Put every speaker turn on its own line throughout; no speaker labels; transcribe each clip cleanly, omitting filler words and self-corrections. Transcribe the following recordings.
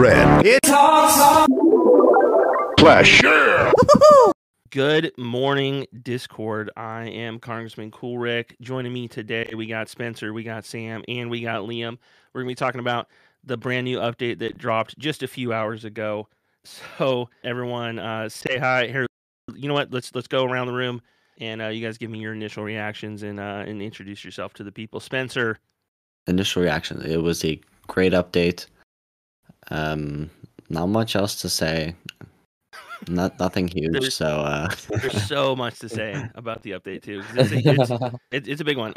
red. It's Flash.
Good morning, Discord. I am Congressman Cool Rick. Joining me today, we got Spencer, we got Sam, and we got Liam. We're going to be talking about the brand new update that dropped just a few hours ago. So everyone, say hi. Here, you know what? Let's go around the room, and you guys give me your initial reactions and introduce yourself to the people. Spencer.
Initial reaction. It was a great update. Not much else to say. Nothing huge.
There's so much to say about the update too. It's a big one.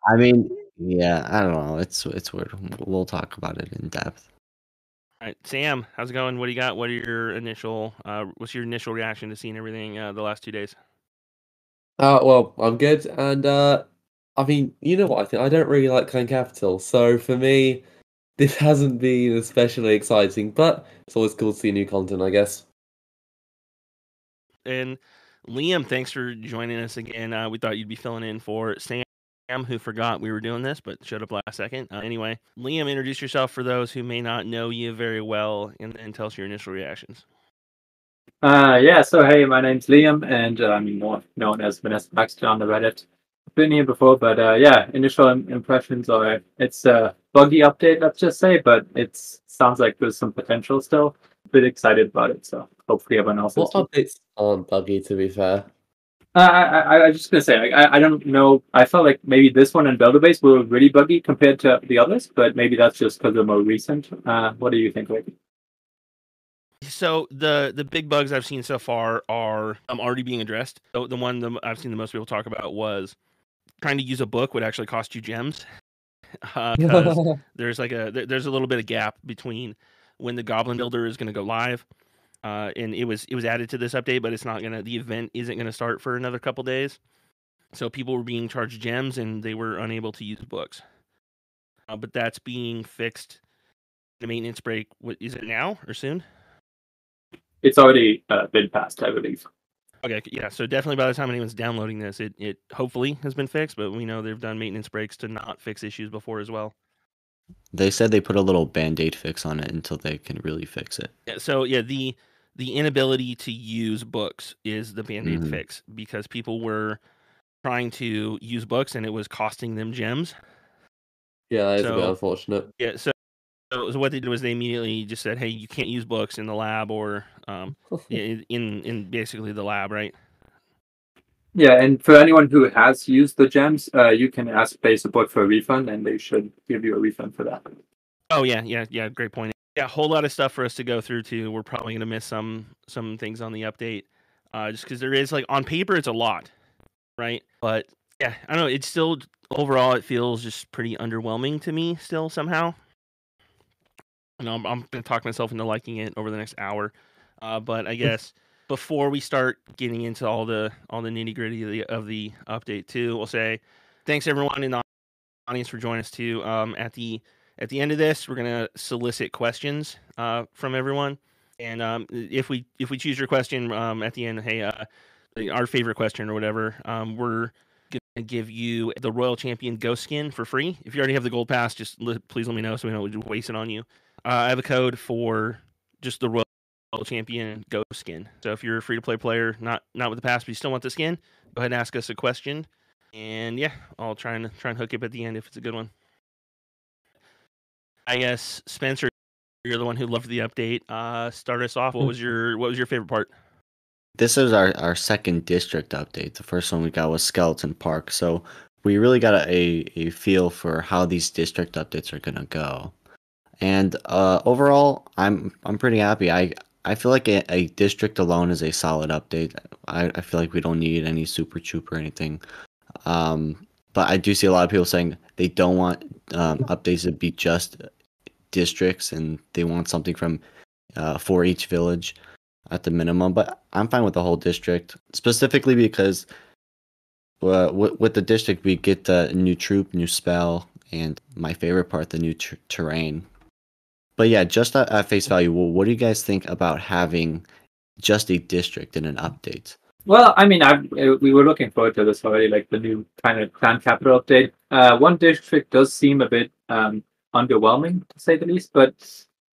I mean, yeah, I don't know. It's weird. We'll talk about it in depth.
All right, Sam, how's it going? What do you got? What are your initial? What's your initial reaction to seeing everything the last 2 days?
Well, I'm good, and I mean, you know what I think? I don't really like Coin Capital, so for me, this hasn't been especially exciting, but it's always cool to see new content, I guess.
And Liam, thanks for joining us again. We thought you'd be filling in for Sam, who forgot we were doing this, but showed up last second. Anyway, Liam, introduce yourself for those who may not know you very well, and tell us your initial reactions.
Yeah, so hey, my name's Liam, and I'm more known as Vanessa Baxter on the Reddit. I've been here before, but yeah, initial impressions are it's a buggy update, let's just say, but it sounds like there's some potential still. A bit excited about it, so hopefully everyone else is.
What updates aren't buggy, to be fair?
I was just gonna say, like, I don't know. I felt like maybe this one and Builder Base were really buggy compared to the others, but maybe that's just because they're more recent. What do you think, Rick?
So the big bugs I've seen so far are already being addressed. So the one I've seen the most people talk about was trying to use a book would actually cost you gems. Because there's there's a little bit of gap between when the Goblin Builder is going to go live, and it was added to this update, but it's not gonna. The event isn't going to start for another couple days, so people were being charged gems and they were unable to use books. But that's being fixed. The maintenance break. What is it now or soon?
It's already been passed, I believe.
Okay, yeah, so definitely by the time anyone's downloading this, it hopefully has been fixed, but we know they've done maintenance breaks to not fix issues before as well.
They said they put a little band-aid fix on it until they can really fix it.
Yeah, so yeah, the inability to use books is the band-aid fix, because people were trying to use books and it was costing them gems.
Yeah, it's a bit unfortunate.
Yeah, so what they did was they immediately just said, hey, you can't use books in the lab or in basically the lab, right?
Yeah, and for anyone who has used the gems, you can ask Play Support for a refund, and they should give you a refund for that.
Oh, yeah, great point. Yeah, a whole lot of stuff for us to go through, too. We're probably going to miss some things on the update, just because there is, like, on paper, it's a lot, right? But, yeah, I don't know, it's still, overall, it feels just pretty underwhelming to me still somehow. And I'm going to talk myself into liking it over the next hour. But I guess before we start getting into all the nitty gritty of the update too, we'll say thanks everyone in the audience for joining us too. At the end of this, we're gonna solicit questions from everyone, and if we choose your question at the end, hey, our favorite question or whatever, we're gonna give you the Royal Champion Ghost skin for free. If you already have the gold pass, just please let me know so we don't waste it on you. I have a code for just the Royal Champion Ghost skin. So if you're a free-to-play player, not with the pass, but you still want the skin, go ahead and ask us a question. And yeah, I'll try and hook up at the end if it's a good one. I guess Spencer, you're the one who loved the update. Start us off. What was your favorite part?
This is our second district update. The first one we got was Skeleton Park. So we really got a feel for how these district updates are gonna go. And overall, I'm pretty happy. I feel like a district alone is a solid update. I feel like we don't need any super chup or anything. But I do see a lot of people saying they don't want updates to be just districts, and they want something from for each village at the minimum. But I'm fine with the whole district, specifically because with the district we get the new troop, new spell, and my favorite part, the new terrain. But yeah, just at face value, what do you guys think about having just a district in an update?
Well, I mean, we were looking forward to this already, like the new kind of clan capital update. One district does seem a bit underwhelming, to say the least, but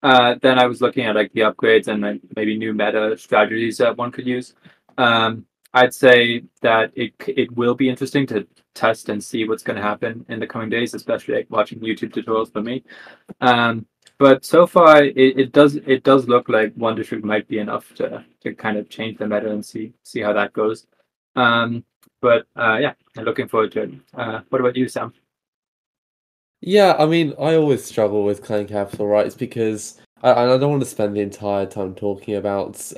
Then I was looking at like the upgrades and then maybe new meta strategies that one could use. I'd say that it will be interesting to test and see what's going to happen in the coming days, especially like watching YouTube tutorials for me. But so far, it does look like one district might be enough to kind of change the meta and see how that goes. But yeah, I'm looking forward to it. What about you, Sam?
Yeah, I mean, I always struggle with clan capital, right? It's because and I don't want to spend the entire time talking about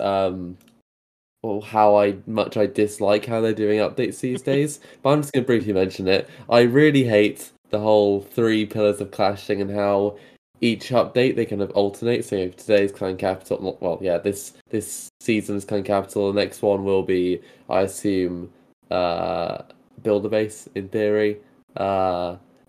well, how much I dislike how they're doing updates these days. But I'm just going to briefly mention it. I really hate the whole three pillars of clashing and how each update they kind of alternate. So today's clan capital. Well, yeah, this season's clan capital. The next one will be, I assume, builder base in theory.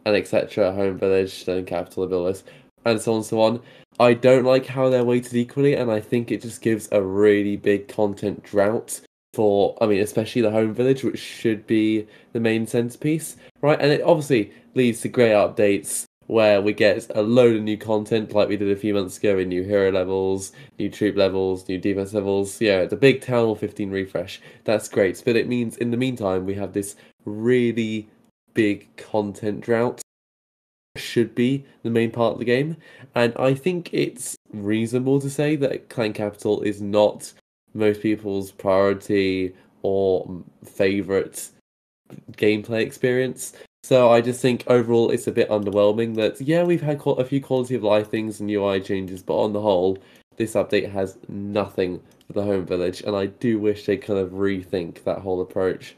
And etc. Home village, then capital, abilities, and so on and so on. I don't like how they're weighted equally, and I think it just gives a really big content drought for, I mean, especially the home village, which should be the main centerpiece, right? And it obviously leads to great updates where we get a load of new content like we did a few months ago in new hero levels, new troop levels, new defense levels. Yeah, the big Town Hall 15 refresh. That's great. But it means in the meantime, we have this really big content drought should be the main part of the game. And I think it's reasonable to say that Clan Capital is not most people's priority or favorite gameplay experience. So I just think overall it's a bit underwhelming that, yeah, we've had a few quality of life things and UI changes, but on the whole, this update has nothing for the home village. And I do wish they kind of rethink that whole approach.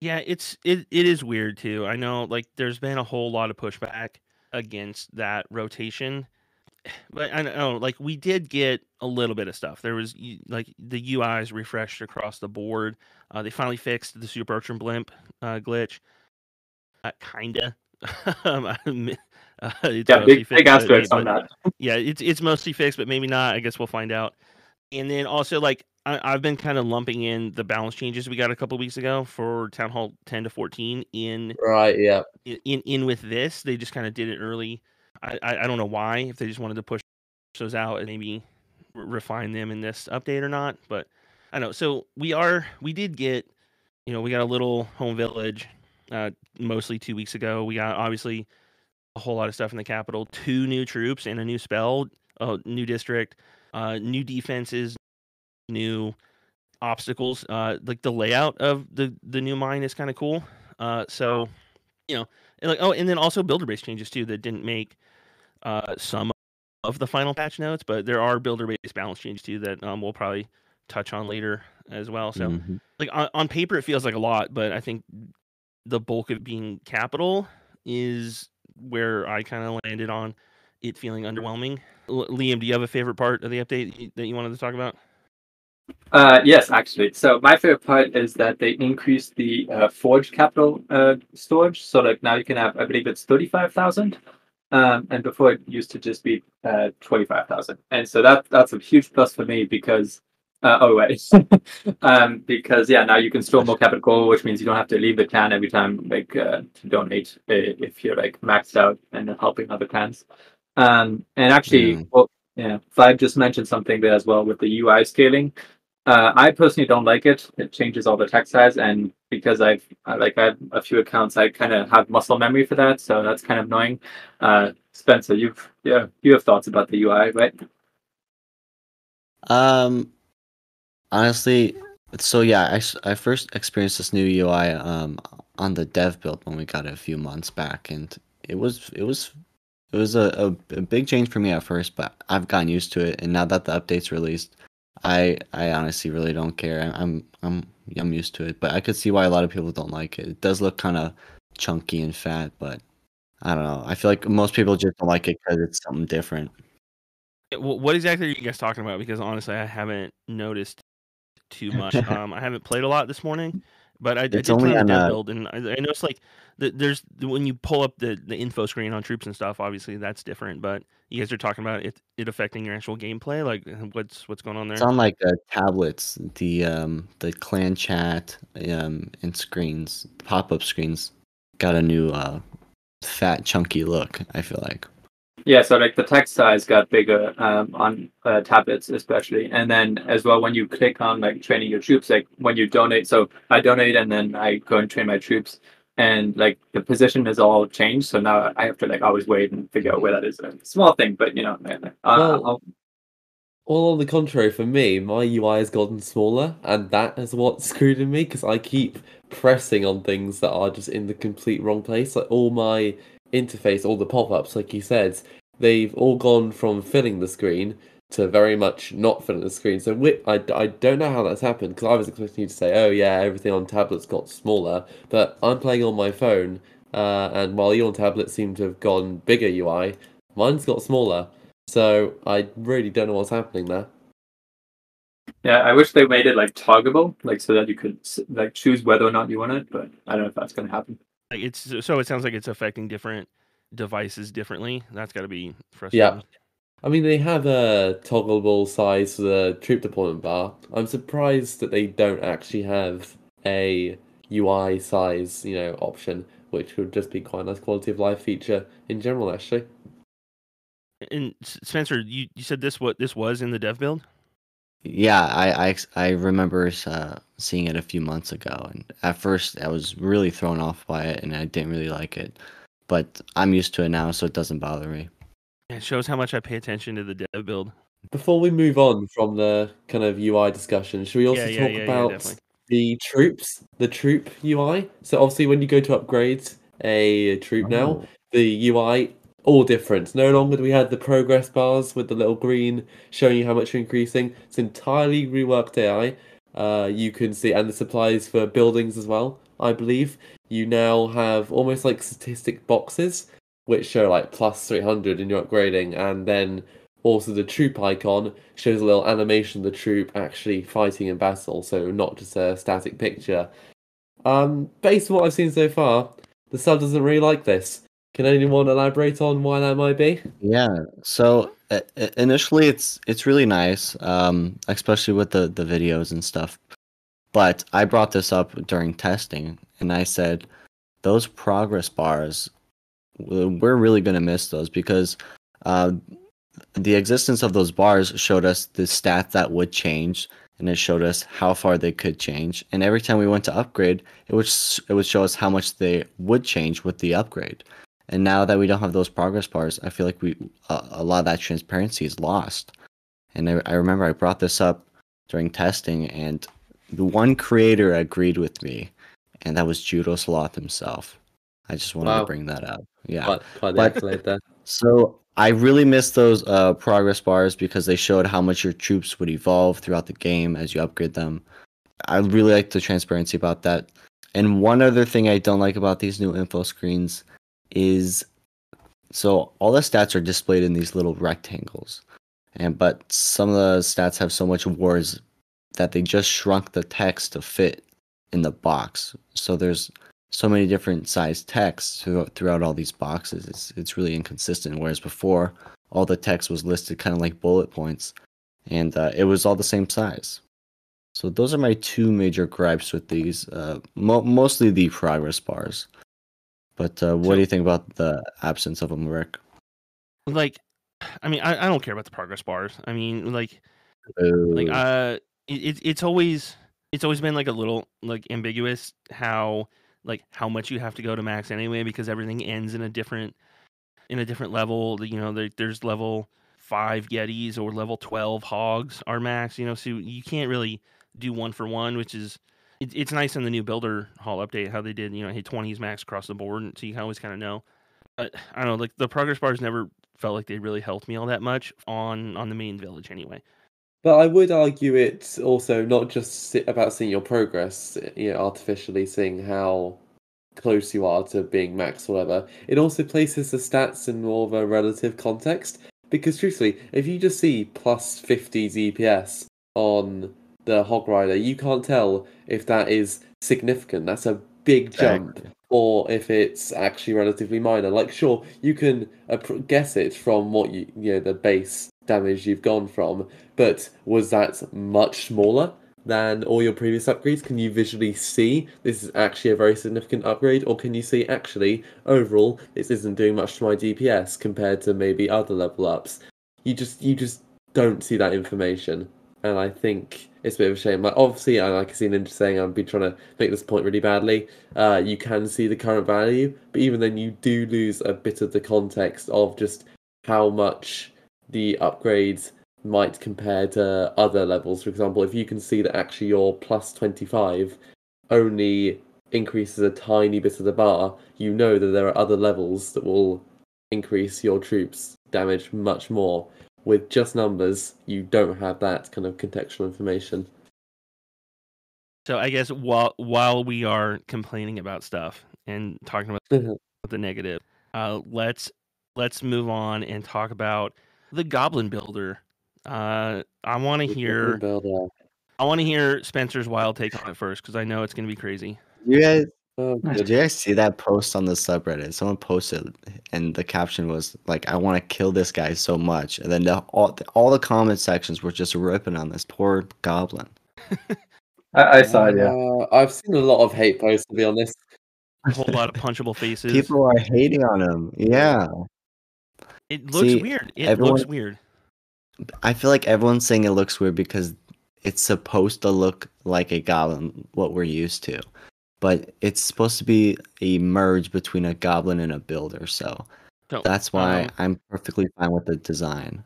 Yeah, it is weird too. I know like there's been a whole lot of pushback against that rotation. But I know like we did get a little bit of stuff. There was like the UIs refreshed across the board. They finally fixed the Super Archer Blimp glitch. Kinda. It's
Yeah,
mostly
big
fixed,
asterisks on that.
yeah, it's mostly fixed, but maybe not. I guess we'll find out. And then also, like, I've been kind of lumping in the balance changes we got a couple weeks ago for Town Hall 10 to 14
Right, yeah.
in with this. They just kind of did it early. I don't know why, if they just wanted to push those out and maybe refine them in this update or not. But I don't know. So we did get, we got a little home village, mostly 2 weeks ago. We got obviously a whole lot of stuff in the capital, 2 new troops and a new spell, a new district, new defenses, new obstacles. Like the layout of the new mine is kind of cool. So and like and then also builder base changes too that didn't make some of the final patch notes, but there are builder base balance changes too that we'll probably touch on later as well. So like on paper it feels like a lot, but I think the bulk of it being capital is where I kind of landed on it feeling underwhelming. Liam, do you have a favorite part of the update that you wanted to talk about?
Yes, actually. So my favorite part is that they increased the forged capital storage. So like now you can have, I believe it's 35,000. And before it used to just be 25,000. And so that's a huge plus for me because because yeah, now you can store more capital, which means you don't have to leave the clan every time like to donate if you're like maxed out and helping other clans. And actually, well, yeah, Vibe just mentioned something there as well with the UI scaling. I personally don't like it. It changes all the text size, and because I have a few accounts, I kind of have muscle memory for that, so that's kind of annoying. Spencer, you have thoughts about the UI, right?
Honestly, so yeah, I first experienced this new UI on the dev build when we got it a few months back, and it was a big change for me at first, but I've gotten used to it, and now that the update's released, I honestly really don't care. I'm used to it, but I could see why a lot of people don't like it. It does look kind of chunky and fat, but I don't know. I feel like most people just don't like it because it's something different.
What exactly are you guys talking about? Because honestly, I haven't noticed too much. I haven't played a lot this morning, but I did
only
play on the
on
dev build, and I noticed like there's when you pull up the info screen on troops and stuff. Obviously, that's different. But you guys are talking about it affecting your actual gameplay. Like, what's going on there?
It's on like tablets, the clan chat and screens, pop-up screens got a new fat chunky look, I feel like.
Yeah, so like the text size got bigger on tablets especially, and then as well when you click on like training your troops, like when you donate. So I donate and then I go and train my troops, and like the position is all changed. So now I have to like always wait and figure out where that is. A small thing, but
Well, Well, on the contrary, for me, my UI has gotten smaller, and that is what's screwed me because I keep pressing on things that are just in the complete wrong place. Like all my interface, all the pop-ups, like you said, they've all gone from filling the screen to very much not filling the screen. So I don't know how that's happened because I was expecting you to say, oh yeah, everything on tablets got smaller, but I'm playing on my phone, and while you on tablet seem to have gone bigger UI, mine's got smaller. So I really don't know what's happening there.
yeah, I wish they made it like toggable, like so that you could like choose whether or not you want it, but I don't know if that's going to happen.
Like so it sounds like it's affecting different devices differently. That's got to be
Yeah.
frustrating.
I mean, they have a toggleable size for the troop deployment bar. I'm surprised that they don't actually have a UI size, option, which would just be quite a nice quality of life feature in general, actually.
And Spencer, you said this was in the dev build?
Yeah, I remember seeing it a few months ago, and at first I was really thrown off by it, and I didn't really like it. But I'm used to it now, so it doesn't bother me.
It shows how much I pay attention to the dev build.
Before we move on from the kind of UI discussion, should we also talk
Yeah,
about
definitely.
the troops, the troop UI? So obviously, when you go to upgrade a troop now, the UI all different. No longer do we have the progress bars with the little green showing you how much you're increasing. It's entirely reworked AI. You can see, and the supplies for buildings as well, I believe. You now have almost like statistic boxes which show like plus 300 in your upgrading, and then also the troop icon shows a little animation of the troop actually fighting in battle, so not just a static picture. Based on what I've seen so far, the sub doesn't really like this. Can anyone elaborate on why that might be?
Yeah, so initially it's really nice, especially with the videos and stuff. But I brought this up during testing, and I said those progress bars, we're really gonna miss those because uh, the existence of those bars showed us the stat that would change, and it showed us how far they could change. And every time we went to upgrade, it would show us how much they would change with the upgrade. And now that we don't have those progress bars, I feel like a lot of that transparency is lost. And I remember I brought this up during testing, and the one creator agreed with me, and that was Judo Sloth himself. I just wanted to
Wow.
bring that up. Yeah.
Quite the
But
accolade there.
so I really miss those progress bars because they showed how much your troops would evolve throughout the game as you upgrade them. I really like the transparency about that. And one other thing I don't like about these new info screens is so all the stats are displayed in these little rectangles. But some of the stats have so much words that they just shrunk the text to fit in the box. So there's so many different sized texts throughout all these boxes. It's really inconsistent. Whereas before, all the text was listed kind of like bullet points, and it was all the same size. So those are my two major gripes with these. Mostly the progress bars. But what do you think about the absence of them, Rick?
Like, I mean, I don't care about the progress bars. I mean, it's always been like a little like ambiguous how much you have to go to max anyway because everything ends in a different level. There's level 5 Yetis or level 12 Hogs are max. So you can't really do one for one, which is it's nice in the new Builder Hall update how they did hit 20s max across the board, so you can always kind of know. But I don't know, like the progress bars never felt like they really helped me all that much on the main village anyway.
But I would argue it's also not just about seeing your progress, artificially seeing how close you are to being max or whatever. It also places the stats in more of a relative context. Because truthfully, if you just see plus 50 EPS on the Hog Rider, you can't tell if that is significant. That's a big jump.
Exactly.
Or if it's actually relatively minor. Like, sure, you can guess it from what the base damage you've gone from, but was that much smaller? than all your previous upgrades? Can you visually see this is actually a very significant upgrade, or can you see actually overall this isn't doing much to my DPS compared to maybe other level ups? You just don't see that information, and I think it's a bit of a shame. Like obviously, I like I see Ninja saying I've been trying to make this point really badly. You can see the current value, but even then, you do lose a bit of the context of just how much the upgrades might compare to other levels. For example, if you can see that actually your plus 25 only increases a tiny bit of the bar, you know that there are other levels that will increase your troops' damage much more. With just numbers, you don't have that kind of contextual information.
So I guess while we are complaining about stuff and talking about the negative, let's move on and talk about the Goblin Builder. I want to hear Spencer's wild take on it first because I know it's going to be crazy.
You guys,
Oh,
did you guys see that post on the subreddit? Someone posted, and the caption was like, "I want to kill this guy so much," and then all the comment sections were just ripping on this poor goblin.
I saw it, yeah.
I've seen a lot of hate posts, to be honest.
A whole lot of punchable faces.
People are hating on him. Yeah.
It looks
See,
weird. It
everyone-
looks weird.
I feel like everyone's saying it looks weird because it's supposed to look like a goblin, what we're used to. But it's supposed to be a merge between a goblin and a builder, so that's why I'm perfectly fine with the design.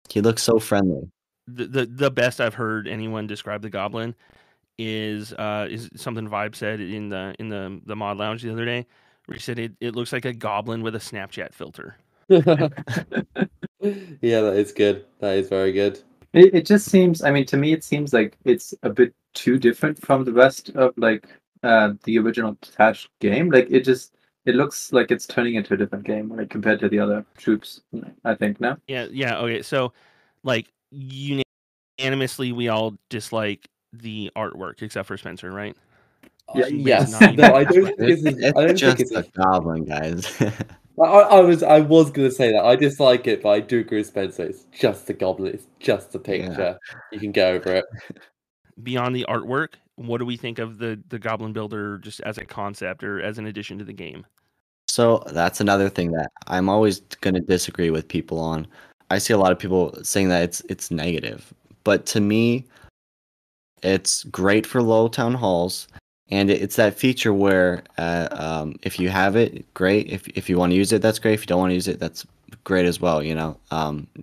He looks so friendly.
The best I've heard anyone describe the goblin is something Vibe said in the mod lounge the other day, where he said it looks like a goblin with a Snapchat filter.
Yeah, that is good. That is very good.
It just seems, I mean, to me, it seems like it's a bit too different from the rest of like the original Detached game. Like it looks like it's turning into a different game, like compared to the other troops. I think no.
Yeah. Okay. So, like unanimously, we all dislike the artwork except for Spencer, right?
Yes.
Nine.
No, I don't think
It's,
this is. I don't think
just
it's
a goblin, guys.
I was gonna say that. I dislike it, but I do agree with Spencer. It's just a goblin. It's just a picture. You can get over it.
Beyond the artwork, what do we think of the Goblin Builder just as a concept or as an addition to the game?
So that's another thing that I'm always gonna disagree with people on. I see a lot of people saying that it's negative, but to me, it's great for low town halls, and it's that feature where if you have it, great. If you want to use it, that's great. If you don't want to use it, that's great as well. You know,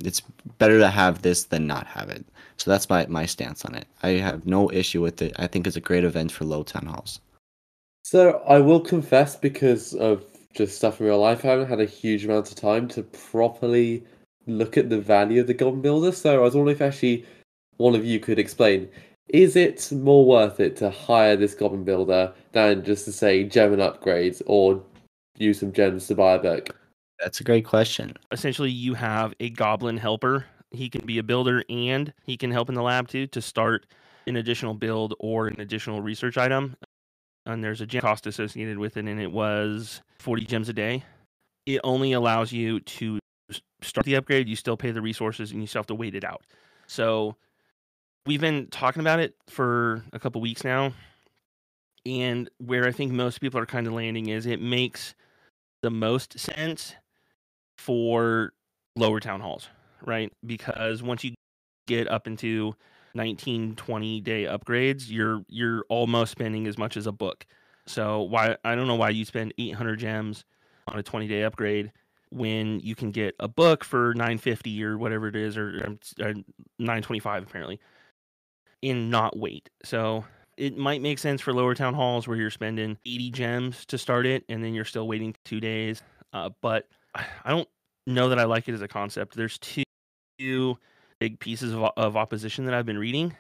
it's better to have this than not have it. So that's my stance on it. I have no issue with it. I think it's a great event for low town halls.
So I will confess, because of just stuff in real life, I haven't had a huge amount of time to properly look at the value of the Goblin Builder. So I was wondering if actually one of you could explain. Is it more worth it to hire this Goblin Builder than just to say gem and upgrades or use some gems to buy a book?
That's a great question.
Essentially, you have a goblin helper. He can be a builder and he can help in the lab too to start an additional build or an additional research item. And there's a gem cost associated with it, and it was 40 gems a day. It only allows you to start the upgrade. You still pay the resources, and you still have to wait it out. So we've been talking about it for a couple weeks now, and where I think most people are kind of landing is it makes the most sense for lower town halls, right? Because once you get up into 19, 20 day upgrades, you're almost spending as much as a book. So I don't know why you spend 800 gems on a 20-day upgrade when you can get a book for 950 or whatever it is, or 925 apparently, and not wait. So it might make sense for lower town halls where you're spending 80 gems to start it, and then you're still waiting 2 days. But I don't know that I like it as a concept. There's two big pieces of opposition that I've been reading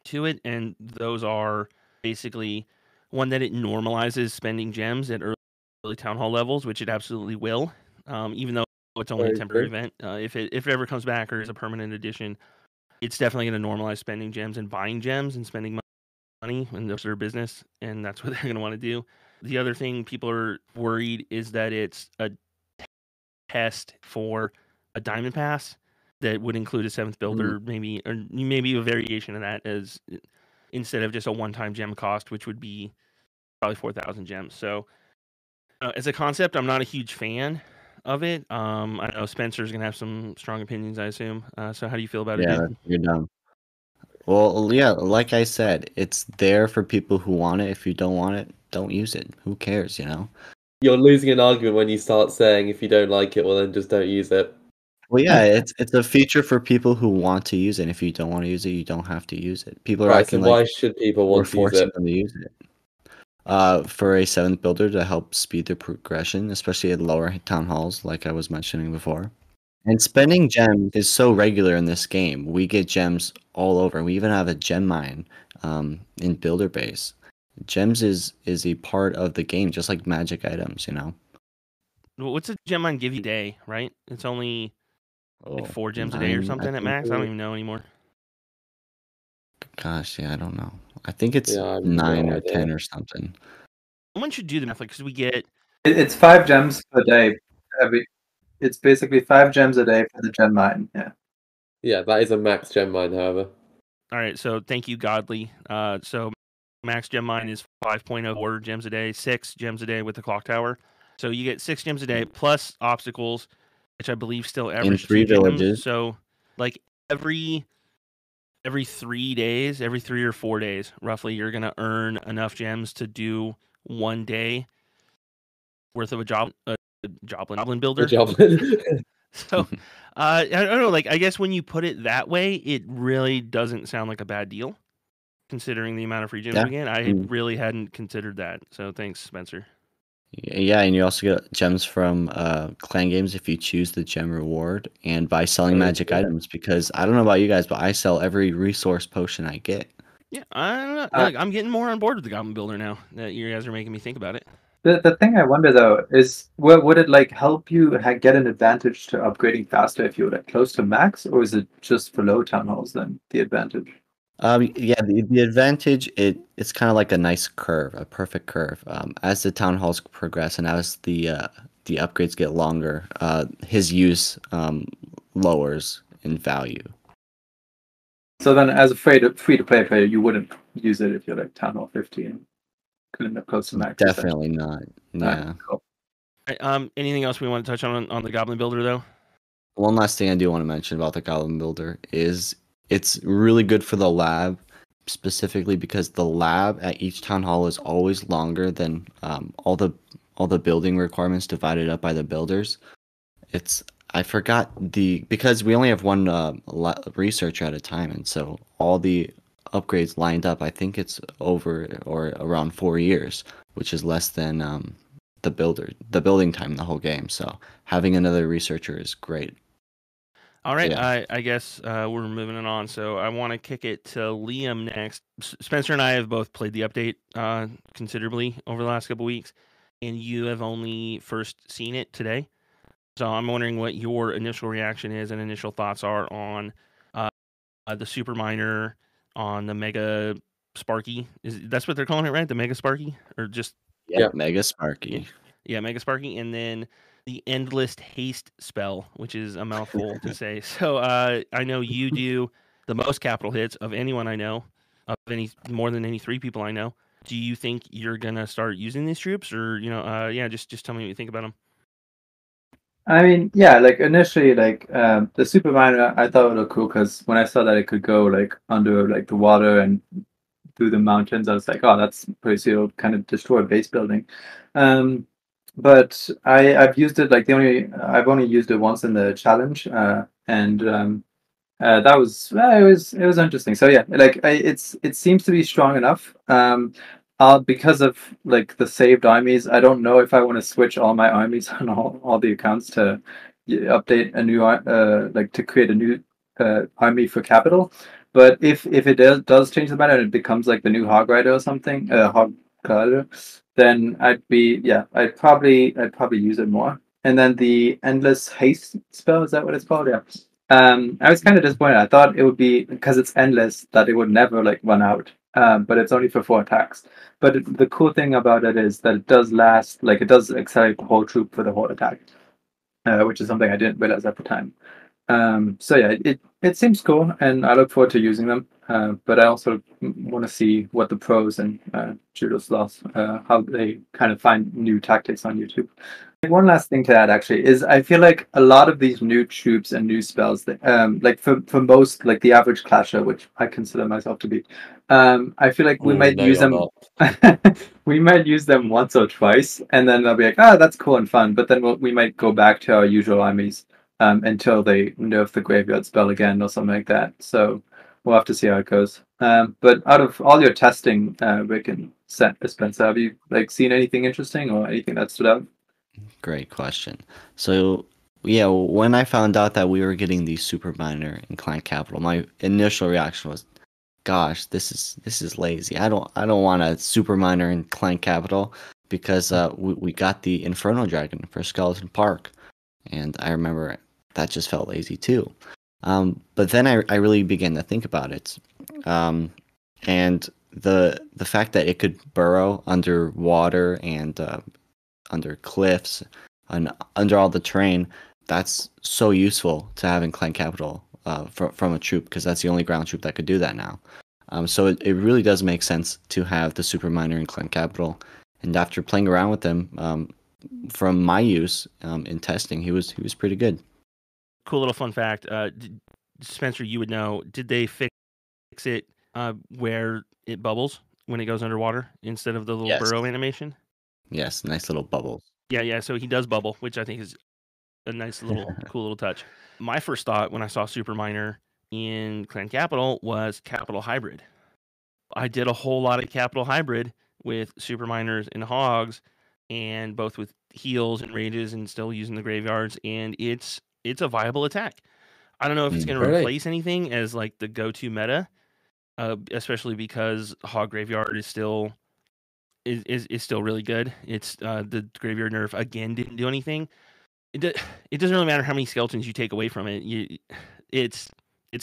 to it, and those are basically one, that it normalizes spending gems at early town hall levels, which it absolutely will, even though it's only a temporary event. If it ever comes back or is a permanent addition, it's definitely going to normalize spending gems and buying gems and spending money, and that's their business, and that's what they're going to want to do. The other thing people are worried is that it's a test for a diamond pass, that would include a 7th builder, maybe, or maybe a variation of that as instead of just a one-time gem cost, which would be probably 4,000 gems. So as a concept, I'm not a huge fan of it. I know Spencer's gonna have some strong opinions, I assume. So how do you feel about it,
Yeah,
dude?
you're dumb. Well, yeah, like I said, it's there for people who want it. If you don't want it, don't use it. Who cares, you know?
You're losing an argument when you start saying if you don't like it, well then just don't use it.
Well, yeah, it's a feature for people who want to use it. If you don't want to use it, you don't have to use it. People are
Right, so
acting like
why should people
we're
want to use
forcing
it?
them to use it. For a 7th builder to help speed the progression, especially at lower town halls, like I was mentioning before. And spending gems is so regular in this game. We get gems all over. We even have a gem mine in Builder Base. Gems is a part of the game, just like magic items, you know?
What's a gem mine give you a day, right? It's only like 4 gems a day or
9, I
something at
think.
max. I don't even know anymore.
Gosh, yeah, I don't know. I think it's
Yeah, I have
9
no
or
idea.
10 or something.
Someone should do the math, like, because we get
It's 5 gems per day. It's basically 5 gems a day for the gem mine. Yeah.
Yeah, that is a max gem mine, however.
all right. So thank you, Godly. So max gem mine is 5.04 gems a day, 6 gems a day with the clock tower. So you get 6 gems a day plus obstacles, which I believe still
In
average
3
2 gems.
villages.
So like every 3 days, every 3 or 4 days, roughly, you're gonna earn enough gems to do 1 day worth of a Goblin Builder.
Good job.
So, I don't know. Like, I guess when you put it that way, it really doesn't sound like a bad deal, considering the amount of free gems
Yeah.
we get. I
Mm.
really hadn't considered that. So, thanks, Spencer.
Yeah, and you also get gems from clan games if you choose the gem reward and by selling
Oh,
magic
yeah.
items, because I don't know about you guys, but I sell every resource potion I get.
Yeah, I don't know. Like, I'm getting more on board with the Goblin Builder now that you guys are making me think about it.
The thing I wonder though is, would it like help you get an advantage to upgrading faster if you're like close to max, or is it just for low town halls then the advantage?
Yeah, the advantage it's kind of like a nice curve, a perfect curve. As the town halls progress and as the upgrades get longer, his use lowers in value.
So then, as a free to play player, you wouldn't use it if you're like town hall 15, couldn't have close to max.
Definitely not. Yeah.
Cool.
Anything else we want to touch on the Goblin Builder, though?
One last thing I do want to mention about the Goblin Builder is it's really good for the lab, specifically because the lab at each town hall is always longer than all the building requirements divided up by the builders. I forgot because we only have one researcher at a time, and so all the upgrades lined up. I think it's over or around 4 years, which is less than the building time in the whole game. So having another researcher is great.
All right,
Yeah.
I guess we're moving it on. So I want to kick it to Liam next. Spencer and I have both played the update considerably over the last couple weeks, and you have only first seen it today. So I'm wondering what your initial reaction is and initial thoughts are on the Super Miner, on the Mega Sparky. That's what they're calling it, right? The Mega Sparky, or just
Yeah, Mega Sparky.
yeah, Mega Sparky, and then the Endless Haste spell, which is a mouthful to say. So I know you do the most capital hits of anyone I know, of any more than any 3 people I know. Do you think you're gonna start using these troops, or yeah, just tell me what you think about them.
I mean, yeah, like initially, like the super miner, I thought it looked cool because when I saw that it could go like under like the water and through the mountains, I was like, oh, that's pretty cool. It'll kind of destroy base building. But I've used it like I've only used it once in the challenge, and that was it was interesting. So yeah, like it seems to be strong enough. Because of like the saved armies, I don't know if I want to switch all my armies on all the accounts to update a new like to create a new army for capital. But if it does change the meta and it becomes like the new Hog Rider or something, Hog Rider, then I'd probably use it more. And then the Endless Haste spell, is that what it's called? Yeah. I was kind of disappointed. I thought it would be because it's endless that it would never like run out. But it's only for 4 attacks. But the cool thing about it is that it does last, like it does accelerate the whole troop for the whole attack, which is something I didn't realize at the time. So yeah, it seems cool, and I look forward to using them. But I also want to see what the pros and judo sloths, how they kind of find new tactics on YouTube. One last thing to add actually is I feel like a lot of these new troops and new spells that like for most like the average clasher, which I consider myself to be, I feel like we might
No,
use
you're
them
not.
we might use them once or twice and then they'll be like, oh, that's cool and fun, but then we might go back to our usual armies until they nerf the graveyard spell again or something like that. So we'll have to see how it goes. But out of all your testing, Rick and Spencer, have you like seen anything interesting or anything that stood out?
Great question. So yeah, when I found out that we were getting the Super Miner in Client Capital, my initial reaction was, "Gosh, this is lazy. I don't want a Super Miner in Client Capital because we got the Inferno Dragon for Skeleton Park, and I remember that just felt lazy too. But then I really began to think about it, and the fact that it could burrow under water and under cliffs and under all the terrain, that's so useful to have in Clan Capital from a troop, because that's the only ground troop that could do that now. So it really does make sense to have the Super Miner in Clan Capital. And after playing around with them, from my use in testing, he was pretty good.
Cool little fun fact. Spencer, you would know. Did they fix it where it bubbles when it goes underwater instead of the little
Yes.
burrow animation?
Yes, nice little bubbles.
Yeah. So he does bubble, which I think is a nice little, cool little touch. My first thought when I saw Super Miner in Clan Capital was Capital Hybrid. I did a whole lot of Capital Hybrid with Super Miners and Hogs, and both with heals and rages, and still using the graveyards, and it's a viable attack. I don't know if it's going to
Really?
replace anything as like the go-to meta, especially because Hog Graveyard is still still really good. It's the graveyard nerf again didn't do anything. It doesn't really matter how many skeletons you take away from it. It's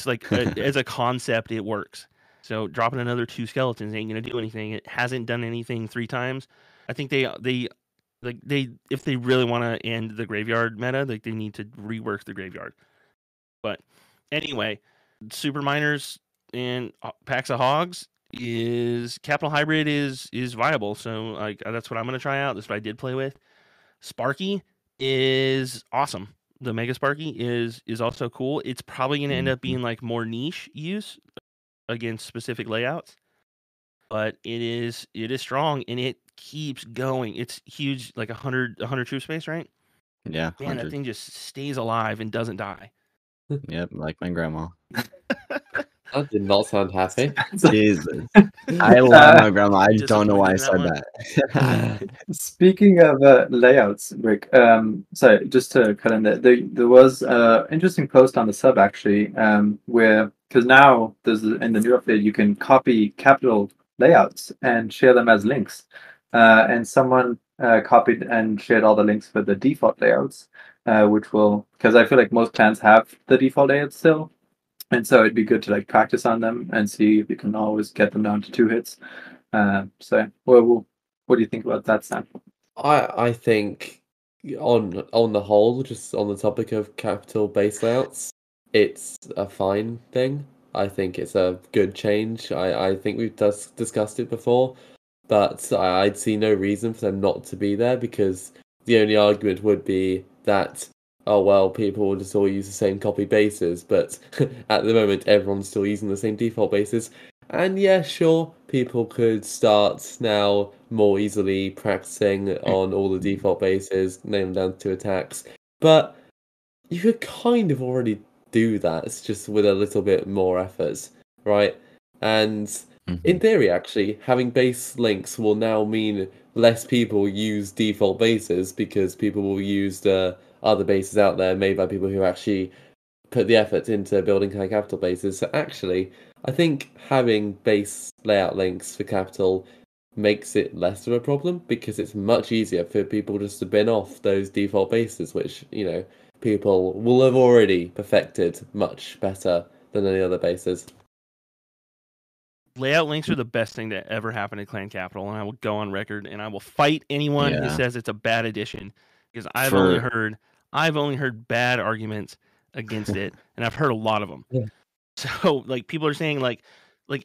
like as a concept it works. So dropping another 2 skeletons ain't gonna do anything. It hasn't done anything 3 times. I think they if they really want to end the graveyard meta, like they need to rework the graveyard. But anyway, Super Miners and packs of Hogs is Capital Hybrid is viable. So like that's what I'm gonna try out. That's what I did play with. Sparky is awesome. The Mega Sparky is also cool. It's probably going to end up being like more niche use against specific layouts, but it is strong and it keeps going. It's huge, like 100 troop space, right?
Yeah,
Man,
100.
that thing just stays alive and doesn't die.
Yep, like my grandma.
That did not sound happy.
Jesus. I love my grandma. I don't know why I
Disappointed
said
in that
that.
Speaking of layouts, Rick, so just to cut in there was an interesting post on the sub actually, where because now there's in the new update you can copy capital layouts and share them as links, and someone copied and shared all the links for the default layouts, which will because I feel like most clans have the default layouts still. And so it'd be good to like practice on them and see if you can always get them down to 2 hits. So, well, what do you think about that, Sam?
I think on the whole, just on the topic of capital base layouts, it's a fine thing. I think it's a good change. I think we've discussed it before, but I'd see no reason for them not to be there, because the only argument would be that, oh well, people will just all use the same copy bases, but at the moment everyone's still using the same default bases. And yeah, sure, people could start now more easily practicing on all the default bases, nail them down to attacks, but you could kind of already do that. It's just with a little bit more effort, right? And in theory, actually, having base links will now mean less people use default bases, because people will use the other bases out there made by people who actually put the effort into building high capital bases. So actually, I think having base layout links for capital makes it less of a problem, because it's much easier for people just to bin off those default bases, which, people will have already perfected much better than any other bases.
Layout links are the best thing that ever happened at Clan Capital, and I will go on record and I will fight anyone who
Yeah.
says it's a bad addition, because I've
For-
only heard bad arguments against it, and I've heard a lot of them.
Yeah.
So like people are saying like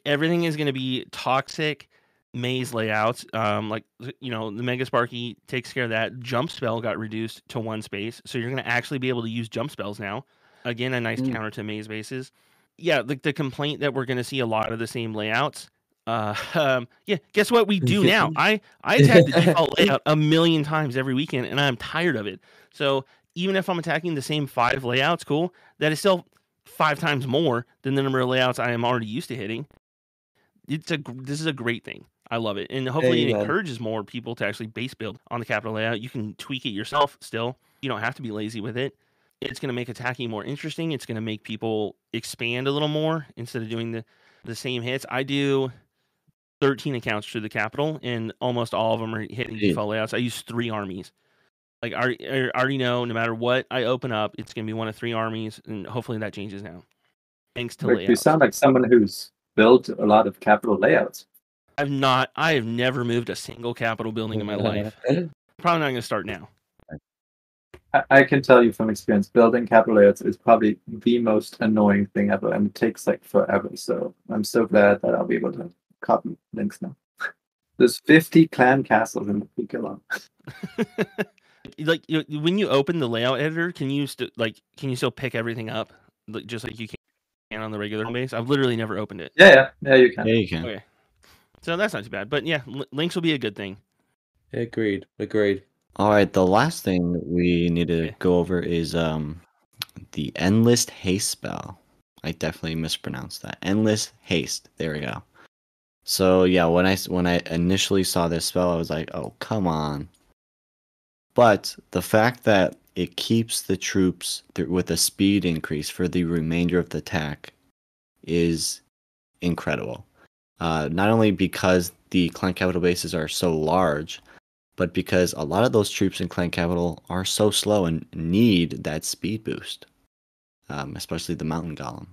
everything is going to be toxic maze layouts. Like the Mega Sparky takes care of that. Jump spell got reduced to 1 space, so you're going to actually be able to use jump spells now. Again, a nice counter to maze bases. Yeah, the complaint that we're going to see a lot of the same layouts. Yeah, guess what we do now? I attack the default layout a million times every weekend, and I'm tired of it. So even if I'm attacking the same 5 layouts, cool, that is still 5 times more than the number of layouts I am already used to hitting. This is a great thing. I love it, and hopefully it encourages more people to actually base build on the capital layout. You can tweak it yourself still. You don't have to be lazy with it. It's going to make attacking more interesting. It's going to make people expand a little more instead of doing the same hits. I do 13 accounts through the capital, and almost all of them are hitting default layouts. I use 3 armies. Like I already know, no matter what I open up, it's going to be one of 3 armies, and hopefully that changes now. Thanks to layouts.
You sound like someone who's built a lot of capital layouts.
I have never moved a single capital building in my life. Probably not going to start now.
I can tell you from experience, building capital layouts is probably the most annoying thing ever, and it takes like forever. So I'm so glad that I'll be able to copy links now. There's 50 clan castles in the peak alone.
Like when you open the layout editor, can you still pick everything up, just like you can on the regular base? I've literally never opened it.
Yeah, you can.
Yeah, you can.
Okay, so that's not too bad. But yeah, links will be a good thing.
Agreed.
All right, the last thing we need to go over is the Endless Haste spell. I definitely mispronounced that. Endless Haste. There we go. So yeah, when I initially saw this spell, I was like, oh, come on. But the fact that it keeps the troops with a speed increase for the remainder of the attack is incredible. Not only because the clan capital bases are so large, but because a lot of those troops in clan capital are so slow and need that speed boost, especially the mountain golem.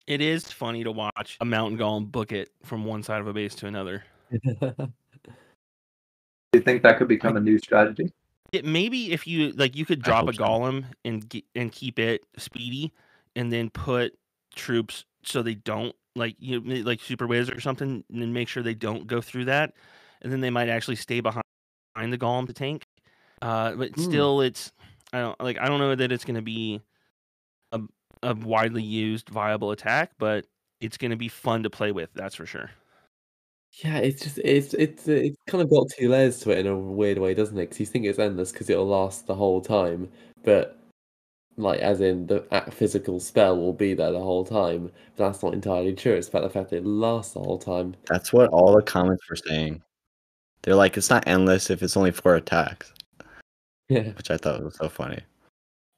It is funny to watch a mountain golem book it from one side of a base to another.
Do you think that could become a new strategy?
Maybe if you you could drop a golem and keep it speedy, and then put troops so they don't like super whiz or something, and then make sure they don't go through that, and then they might actually stay behind the golem to tank. But still, it's I don't know that it's going to be a widely used viable attack, but it's going to be fun to play with. That's for sure.
Yeah, it's kind of got 2 layers to it in a weird way, doesn't it? Because you think it's endless because it'll last the whole time, but like as in the physical spell will be there the whole time. But that's not entirely true. It's about the fact that it lasts the whole time.
That's what all the comments were saying. They're like, it's not endless if it's only 4 attacks.
Yeah,
which I thought was so funny.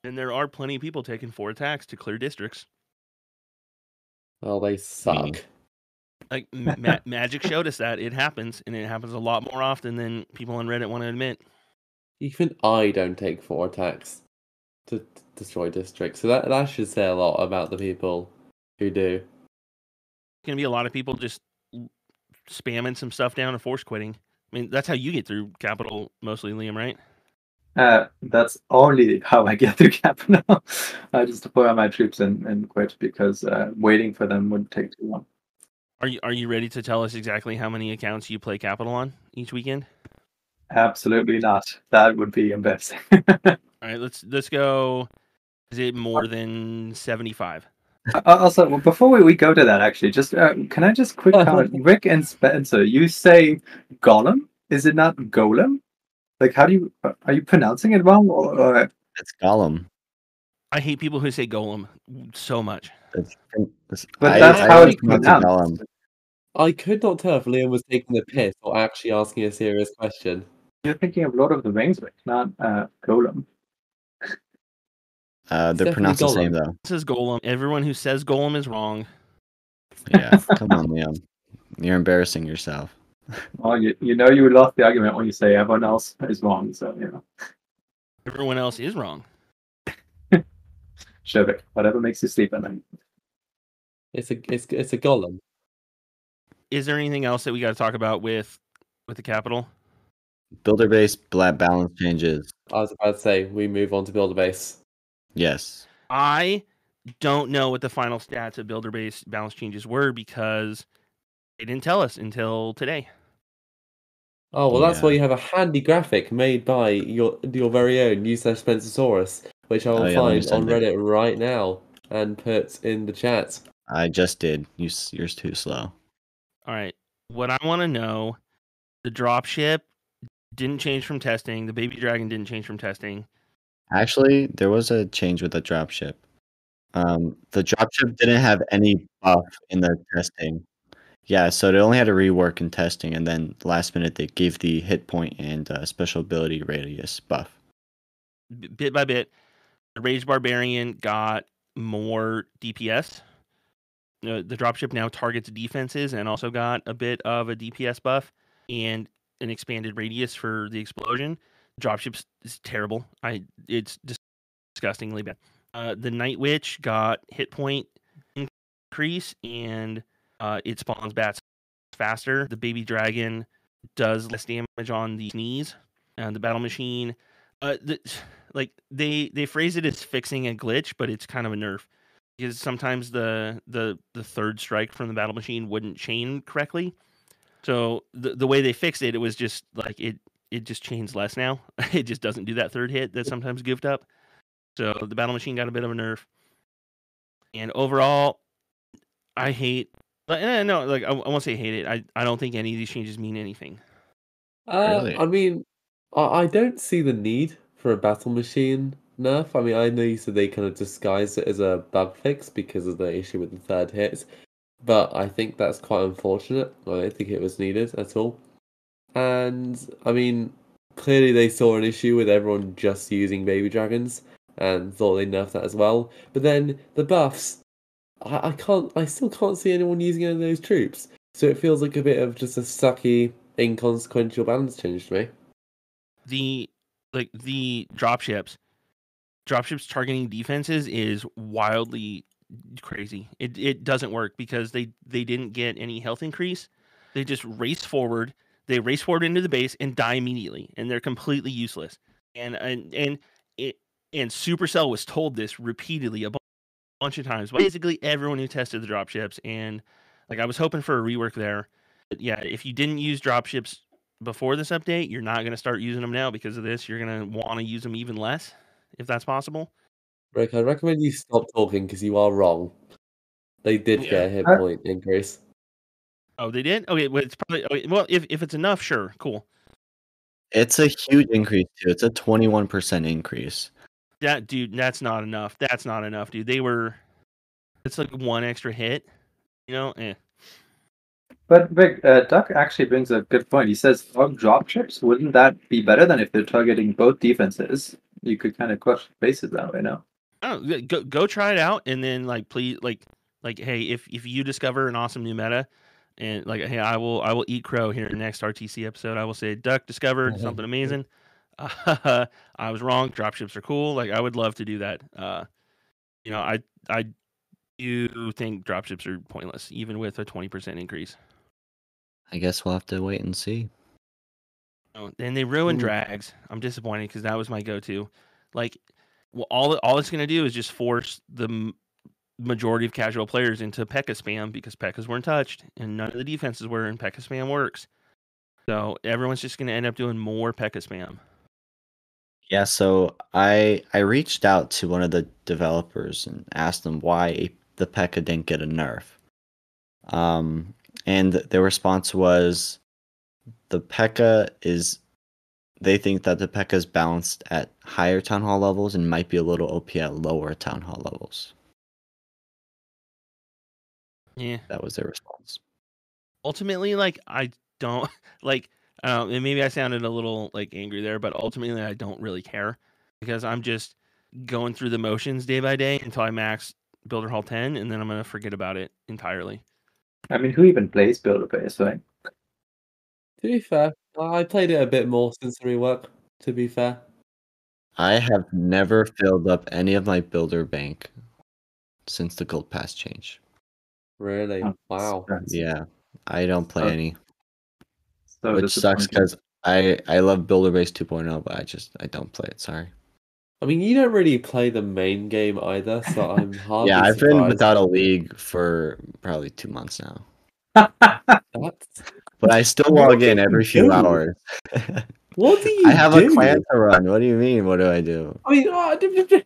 And there are plenty of people taking 4 attacks to clear districts.
Well, they suck.
Like Magic showed us that it happens, and it happens a lot more often than people on Reddit want to admit.
Even I don't take 4 attacks to destroy districts, so that should say a lot about the people who do.
There's gonna be a lot of people just spamming some stuff down and force quitting. I mean, that's how you get through capital mostly, Liam, right?
That's only how I get through capital. I just deploy all my troops and quit because waiting for them would take too long.
Are you ready to tell us exactly how many accounts you play capital on each weekend?
Absolutely not. That would be embarrassing.
All right, let's go. Is it more than 75?
Also, before we go to that, actually, just can I just quick comment? Rick and Spencer, you say golem? Is it not golem? Like, are you pronouncing it wrong? Or...
It's golem.
I hate people who say golem so much.
But that's how it's pronounced. Golem.
I could not tell if Liam was taking the piss or actually asking a serious question.
You're thinking of Lord of the Rings, Rick, not golem.
They're pronounced the same, though.
This is golem. Everyone who says golem is wrong.
Yeah, come on, Liam. You're embarrassing yourself.
Well, you know you lost the argument when you say everyone else is wrong, so, you know.
Everyone else is wrong.
Sure, Vic. Whatever makes you sleep at night.
It's a golem.
Is there anything else that we got to talk about with the capital?
Builder base balance changes.
I was about to say we move on to builder base.
Yes.
I don't know what the final stats of builder base balance changes were because they didn't tell us until today.
Oh, well, that's
Yeah.
why you have a handy graphic made by your very own u/Spencersaurus, which I will
Oh yeah, let me
find on
send it.
Reddit right now and put in the chat.
I just did. You're too slow.
All right. What I want to know, the dropship didn't change from testing. The baby dragon didn't change from testing.
Actually, there was a change with the dropship. The dropship didn't have any buff in the testing. Yeah, so they only had to rework in testing, and then last minute they gave the hit point and special ability radius buff.
Bit by bit, the Rage Barbarian got more DPS. The dropship now targets defenses and also got a bit of a DPS buff and an expanded radius for the explosion. Dropship is terrible. It's disgustingly bad. The Night Witch got hit point increase and it spawns bats faster. The baby dragon does less damage on the sneeze. The battle machine, they phrase it as fixing a glitch, but it's kind of a nerf because sometimes the third strike from the battle machine wouldn't chain correctly. So the way they fixed it, it was just like it just chains less now. It just doesn't do that third hit that's sometimes goofed up. So the battle machine got a bit of a nerf. And overall, I hate. No, like I won't say hate it. I don't think any of these changes mean anything.
Really?
I mean, I don't see the need for a battle machine nerf. I mean, I know you said they kind of disguised it as a bug fix because of the issue with the third hit, but I think that's quite unfortunate. I don't think it was needed at all. And I mean, clearly they saw an issue with everyone just using baby dragons and thought they'd nerf that as well. But then the buffs, I still can't see anyone using any of those troops. So it feels like a bit of just a sucky, inconsequential balance change to me.
The dropships targeting defenses is wildly crazy. It doesn't work because they didn't get any health increase. They just race forward. They race forward into the base and die immediately, and they're completely useless. And Supercell was told this repeatedly a bunch of times. Basically, everyone who tested the dropships, and like I was hoping for a rework there. But yeah, if you didn't use dropships before this update, you're not going to start using them now because of this. You're going to want to use them even less, if that's possible.
Rick, I recommend you stop talking because you are wrong. They did get a hit point increase.
Oh, they did? Okay, well, it's probably okay, well, if it's enough, sure, cool.
It's a huge increase too. It's a 21% increase.
That's not enough. That's not enough, dude. It's like one extra hit, you know?
But Vic, Duck actually brings a good point. He says, dropships, wouldn't that be better than if they're targeting both defenses? You could kind of crush bases that way now.
Oh, go try it out, and then like please like hey, if you discover an awesome new meta, and like hey, I will eat crow here in the next RTC episode. I will say Duck discovered something amazing. I was wrong. Dropships are cool. Like I would love to do that. I do think dropships are pointless, even with a 20% increase.
I guess we'll have to wait and see.
Oh, and they ruined drags. I'm disappointed because that was my go-to. Like, well, all it's gonna do is just force the majority of casual players into P.E.K.K.A spam because P.E.K.K.As weren't touched and none of the defenses were, and P.E.K.K.A spam works. So everyone's just gonna end up doing more P.E.K.K.A spam.
Yeah, so I reached out to one of the developers and asked them why the P.E.K.K.A didn't get a nerf. And their response was the P.E.K.K.A is they think that the P.E.K.K.A is balanced at higher town hall levels and might be a little OP at lower town hall levels.
Yeah.
That was their response.
Ultimately, like I don't like and maybe I sounded a little like angry there, but ultimately I don't really care because I'm just going through the motions day by day until I max Builder Hall 10, and then I'm gonna forget about it entirely.
I mean, who even plays Builder Base, right?
To be fair, I played it a bit more since the rework, to be fair.
I have never filled up any of my builder bank since the gold pass change.
Really?
Oh,
Wow.
Yeah, I don't play any.
So
Which sucks because I love Builder Base 2.0, but I don't play it. Sorry.
I mean, you don't really play the main game either, so I'm hardly
Yeah, I've been
surprised.
without a league for probably 2 months now.
That's...
But I still
What
log
do
in
you
every few
do?
hours.
What do
I
you
have a clan
do?
to run. What do you mean? What do I do?
I mean, okay,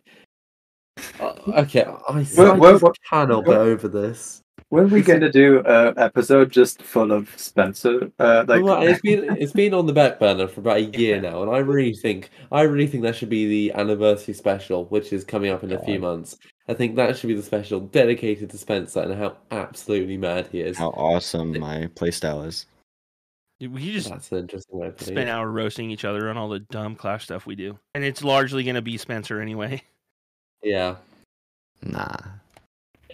I
What,
just cannot get over this.
when we going to do an episode just full of Spencer?
Well, it's been on the back burner for about a year
Yeah.
now, and I really think that should be the anniversary special, which is coming up in a few months. I think that should be the special dedicated to Spencer and how absolutely mad he is.
How awesome my playstyle is.
We just
That's an interesting way of putting
spend
it.
hour roasting each other on all the dumb Clash stuff we do, and it's largely going to be Spencer anyway.
Yeah.
Nah.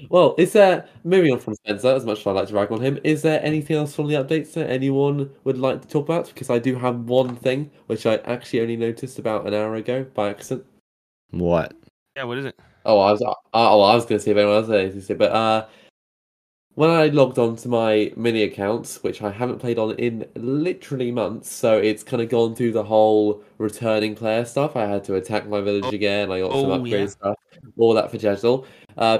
Well, is there, moving on from Spencer, as much as I like to rag on him, is there anything else from the updates that anyone would like to talk about? Because I do have one thing which I actually only noticed about an hour ago by accident.
What?
Yeah, what is it?
I was going to see if anyone else had anything to say, but when I logged on to my mini account, which I haven't played on in literally months, so it's kind of gone through the whole returning player stuff. I had to attack my village again. I got some upgrade stuff, all that for Jezzel.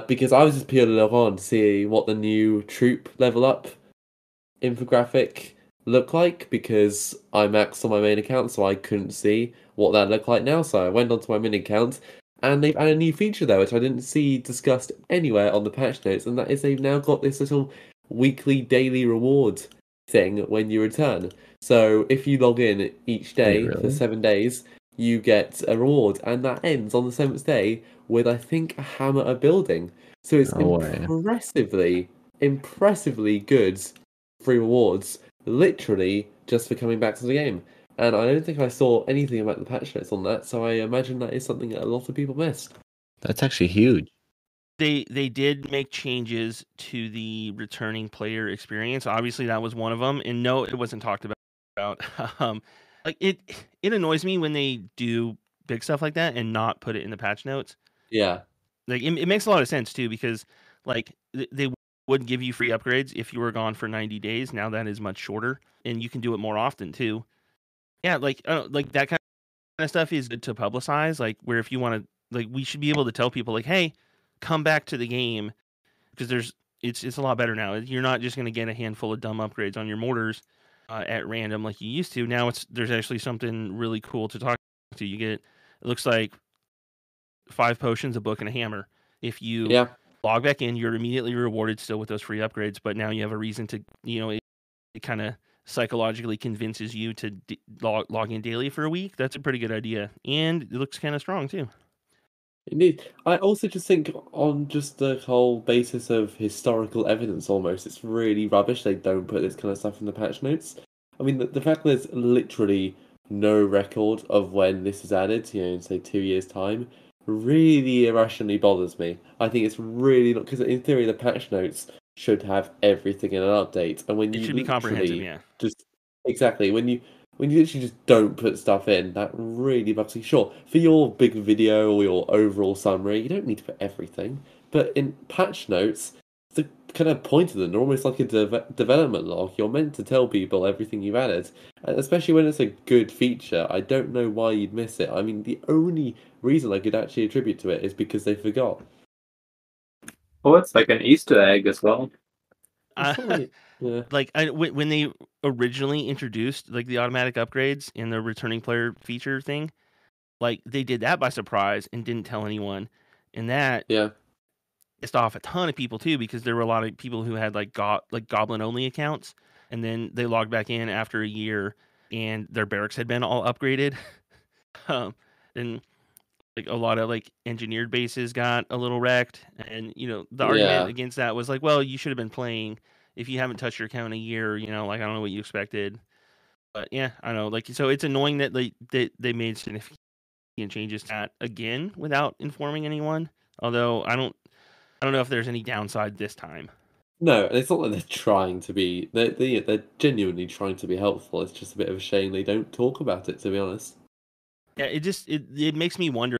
Because I was just purely log on to see what the new troop level up infographic looked like, because I maxed on my main account, so I couldn't see what that looked like now. So I went onto my mini account, and they've added a new feature there, which I didn't see discussed anywhere on the patch notes, and that is they've now got this little weekly, daily reward thing when you return. So if you log in each day for
really?
7 days, you get a reward, and that ends on the 7th day with, I think, a hammer a building. So it's
No way.
impressively good free rewards, literally just for coming back to the game. And I don't think I saw anything about the patch notes on that, so I imagine that is something that a lot of people missed.
That's actually huge.
They did make changes to the returning player experience. Obviously, that was one of them, and no, it wasn't talked about. Like it annoys me when they do big stuff like that and not put it in the patch notes.
Yeah.
Like it makes a lot of sense too, because like they would give you free upgrades if you were gone for 90 days. Now that is much shorter, and you can do it more often too. Yeah, like that kind of stuff is good to publicize. Like where if you want to, like we should be able to tell people like, hey, come back to the game, because it's a lot better now. You're not just going to get a handful of dumb upgrades on your mortars at random like you used to. Now there's actually something really cool to talk to. You get, it looks like 5 potions, a book, and a hammer. If you log back in, you're immediately rewarded still with those free upgrades, but now you have a reason to, it kind of psychologically convinces you to log in daily for a week. That's a pretty good idea, and it looks kind of strong too.
Indeed. I also just think on just the whole basis of historical evidence almost, it's really rubbish they don't put this kind of stuff in the patch notes. I mean, the fact that there's literally no record of when this is added, in say 2 years' time, really irrationally bothers me. I think it's really not, because in theory the patch notes should have everything in an update, and when
It
you
should be comprehensive, yeah.
just exactly when you literally just don't put stuff in, that really bugs me. Sure, for your big video or your overall summary, you don't need to put everything. But in patch notes, the kind of point of them, they're almost like a development log. You're meant to tell people everything you've added, and especially when it's a good feature. I don't know why you'd miss it. I mean, the only reason I could actually attribute to it is because they forgot.
Oh, it's like an Easter egg as well.
Yeah.
Like when they originally introduced like the automatic upgrades in the returning player feature thing, like they did that by surprise and didn't tell anyone, and that pissed off a ton of people too, because there were a lot of people who had like goblin only accounts, and then they logged back in after a year and their barracks had been all upgraded. And like a lot of like engineered bases got a little wrecked, and the argument against that was like, well, you should have been playing. If you haven't touched your account in a year, like I don't know what you expected. But yeah, I know, like, so it's annoying that they made significant changes to that again without informing anyone. Although I don't know if there's any downside this time.
No, and it's not like they're trying to be. They're genuinely trying to be helpful. It's just a bit of a shame they don't talk about it, to be honest.
Yeah, it makes me wonder,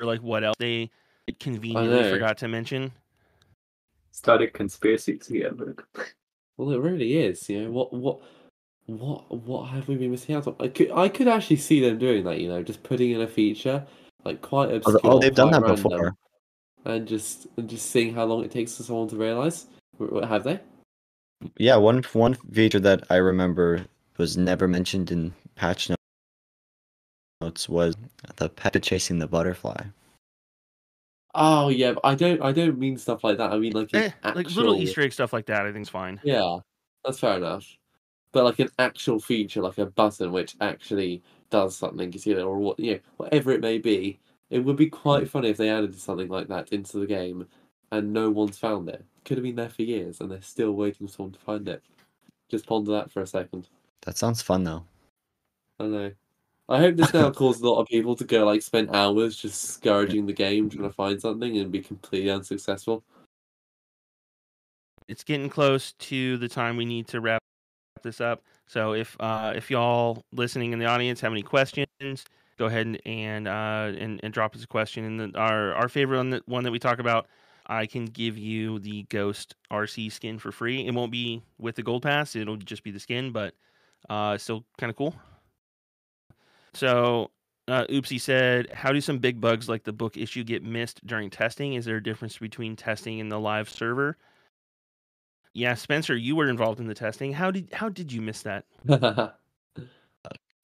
like, what else they conveniently forgot to mention.
Started conspiracy together.
Well, it really is. What have we been missing out on? I could actually see them doing that. Just putting in a feature like quite obscure,
Oh, they've done
quite
that
random,
before.
and just seeing how long it takes for someone to realize. Have they?
Yeah, one feature that I remember was never mentioned in patch notes was the pet chasing the butterfly.
Oh yeah, but I don't mean stuff like that. I mean like an
Like little
actual.
Easter egg stuff like that, I think is fine.
Yeah, that's fair enough. But like an actual feature, like a button which actually does something, you see it, or what, whatever it may be, it would be quite funny if they added something like that into the game, and no one's found it. Could have been there for years, and they're still waiting for someone to find it. Just ponder that for a second.
That sounds fun though.
I know. I hope this now causes a lot of people to go like spend hours just scourging the game trying to find something and be completely unsuccessful.
It's getting close to the time we need to wrap this up. So if y'all listening in the audience have any questions, go ahead and drop us a question. And our favorite one that we talk about, I can give you the Ghost RC skin for free. It won't be with the gold pass; it'll just be the skin, but still kind of cool. So Oopsie said, "How do some big bugs like the book issue get missed during testing? Is there a difference between testing and the live server?" Yeah, Spencer, you were involved in the testing. How did you miss that?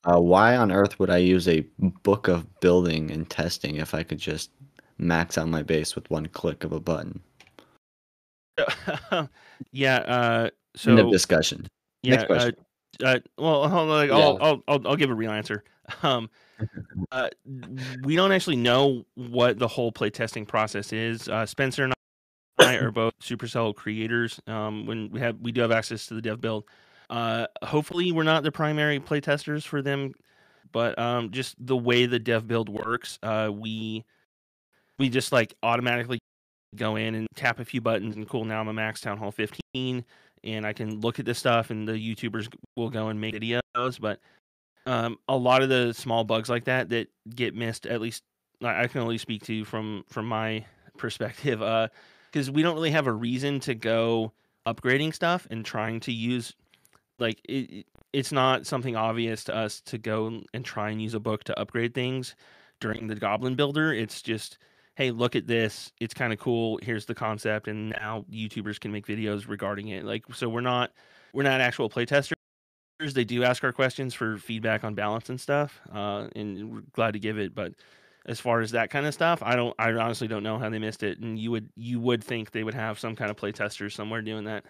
Why on earth would I use a book of building and testing if I could just max out my base with one click of a button?
Yeah.
End of
So
discussion.
yeah.
Next question.
Well, hold on, like,
Yeah.
I'll give a real answer. We don't actually know what the whole playtesting process is. Spencer and I are both Supercell creators. When we do have access to the dev build. Hopefully, we're not the primary playtesters for them, but just the way the dev build works, we just like automatically go in and tap a few buttons and cool, now I'm a max town hall 15 and I can look at this stuff and the YouTubers will go and make videos. But a lot of the small bugs like that get missed, at least I can only speak to from my perspective, because we don't really have a reason to go upgrading stuff and trying to use, like, it's not something obvious to us to go and try and use a book to upgrade things during the Goblin Builder. It's just, hey, look at this. It's kind of cool. Here's the concept, and now YouTubers can make videos regarding it. Like, so we're not actual playtesters. They do ask our questions for feedback on balance and stuff, and we're glad to give it. But as far as that kind of stuff, I honestly don't know how they missed it. And you would think they would have some kind of playtesters somewhere doing that.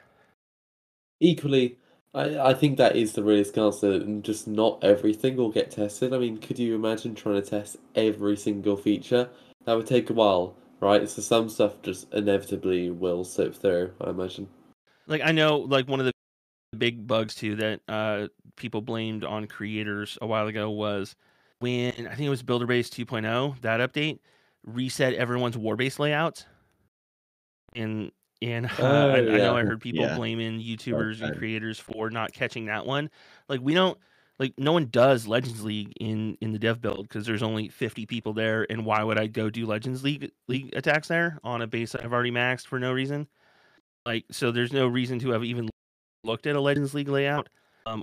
Equally, I think that is the realist answer, and just not everything will get tested. I mean, could you imagine trying to test every single feature? That would take a while, right? So some stuff just inevitably will slip through, I imagine.
Like, I know, like, one of the big bugs too that people blamed on creators a while ago was when I think it was Builder Base 2.0, that update reset everyone's Warbase layouts. And I know
yeah.
I heard people
Yeah.
blaming YouTubers and creators for not catching that one. Like, we don't, like, no one does Legends League in the dev build because there's only 50 people there, and why would I go do Legends League attacks there on a base I've already maxed for no reason? Like, so there's no reason to have even looked at a Legends League layout,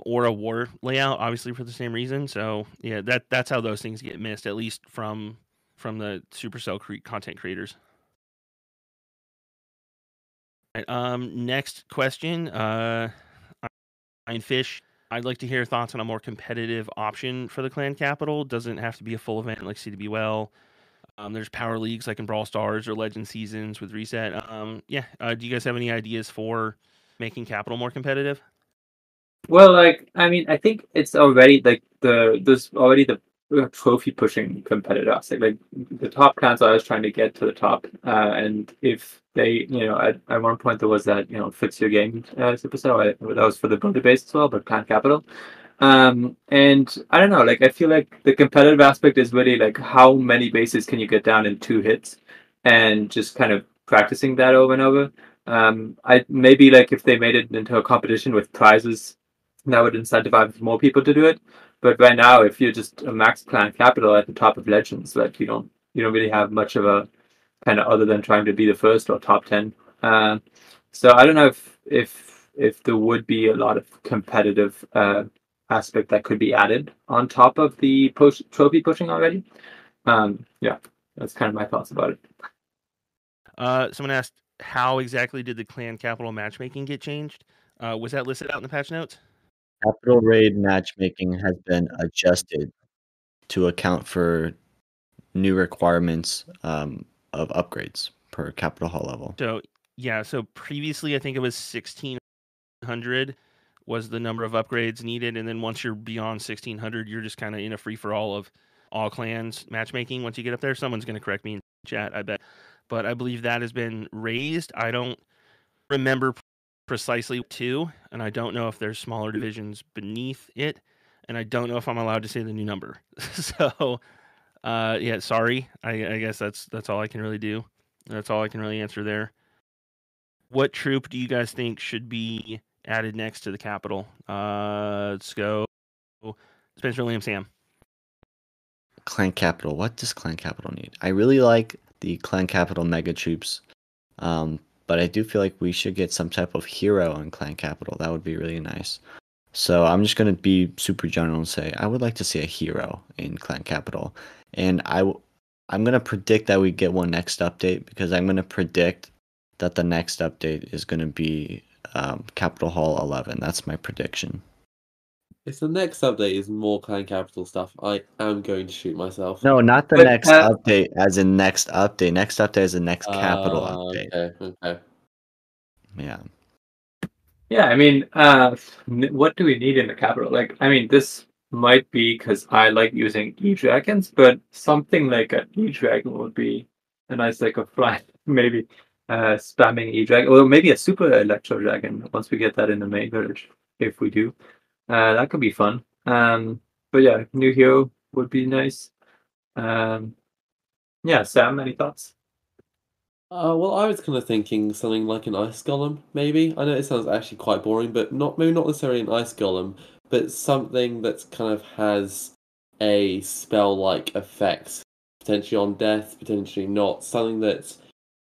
or a War layout, obviously for the same reason. So yeah, that's how those things get missed, at least from the Supercell content creators. All right, next question. Fish. I'd like to hear thoughts on a more competitive option for the clan capital. Doesn't have to be a full event like CWL. There's power leagues like in Brawl Stars or Legend Seasons with Reset. Yeah. Do you guys have any ideas for making capital more competitive?
Well, like, I mean, I think it's already like there's already the trophy pushing competitor aspect. Like, the top clans are always trying to get to the top, and if they, at one point there was that, fix your game superstar. That was for the builder base as well, but clan capital. And I don't know, like, I feel like the competitive aspect is really like how many bases can you get down in 2 hits, and just kind of practicing that over and over. I maybe like if they made it into a competition with prizes, that would incentivize more people to do it. But right now, if you're just a max clan capital at the top of Legends, like, you don't really have much of a kind of, other than trying to be the first or top 10. So I don't know if there would be a lot of competitive aspect that could be added on top of the trophy pushing already. Yeah, that's kind of my thoughts about it.
Someone asked, how exactly did the clan capital matchmaking get changed? Was that listed out in the patch notes?
Capital raid matchmaking has been adjusted to account for new requirements of upgrades per capital hall level.
So yeah, so previously I think it was 1600 was the number of upgrades needed, and then once you're beyond 1600, you're just kind of in a free for all of all clans matchmaking. Once you get up there, someone's going to correct me in chat, I bet, but I believe that has been raised. I don't remember precisely two, and I don't know if there's smaller divisions beneath it, and I don't know if I'm allowed to say the new number. So yeah, sorry. I guess that's all I can really do. That's all I can really answer there. What troop do you guys think should be added next to the capital? Let's go. Spencer, William, Sam.
Clan capital. What does clan capital need? I really like the clan capital mega troops, but I do feel like we should get some type of hero on clan capital. That would be really nice. So I'm just gonna be super general and say I would like to see a hero in clan capital, and I'm gonna predict that we get one next update because I'm gonna predict that the next update is gonna be Capital Hall 11. That's my prediction.
If the next update is more clan capital stuff, I am going to shoot myself.
No, not the
But,
next update, as in next update. Next update is the next capital update.
Okay.
Yeah.
Yeah, I mean, what do we need in the capital? Like, I mean, this might be because I like using E-Dragons, but something like an E-Dragon would be a nice, like a fly, maybe spamming E-Dragon, or maybe a super Electro Dragon once we get that in the main village, if we do. That could be fun. But yeah, new hero would be nice. Yeah, Sam, any thoughts?
Well, I was kind of thinking something like an ice golem, maybe. I know it sounds actually quite boring, but maybe not necessarily an ice golem, but something that's kind of has a spell-like effect, potentially on death, potentially not. Something that